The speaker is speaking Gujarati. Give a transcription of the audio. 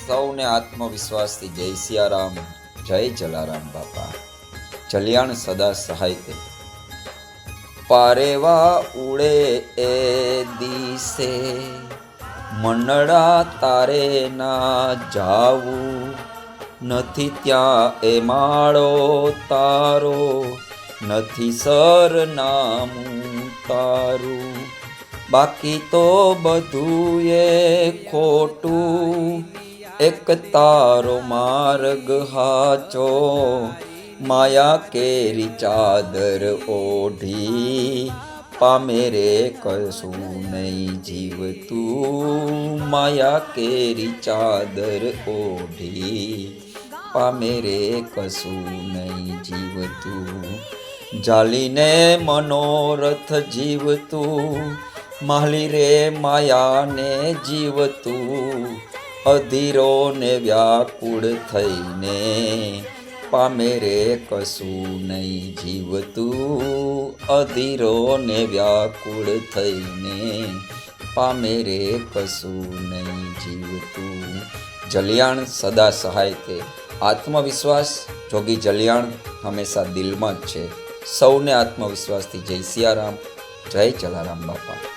સૌને આત્મવિશ્વાસથી જય સિયારામ, જય જલારામ બાપા. જલિયાણ સદા સહાય તે. પારેવા ઉડે એ દિશે, મનડા તારે ના જાવું, નથી ત્યાં એ માળો તારો, નથી સરનામું તારું. બાકી તો બધું એ ખોટું, એક તારો માર્ગ હાચો. માયા કેરી ચાદર ઓઢી, પામે રે કશું નહીં જીવતું. માયા કેરી ચાદર ઓઢી, પામે રે કશું નહીં જીવતું. જાલીને મનોરથ જીવતું, માલી રે માયાને જીવતું. અધીરો ને વ્યાકુળ થઈને, પામે રે કશું નહીં જીવતું. અધીરો ને વ્યાકુળ થઈને, પામે રે કશું નહીં જીવતું. જલિયાણ સદા સહાય તે. આત્મવિશ્વાસ જોગી જલિયાણ હંમેશા દિલમાં જ છે. સૌને આત્મવિશ્વાસથી જય સિયારામ, જય જલારામ બાપા.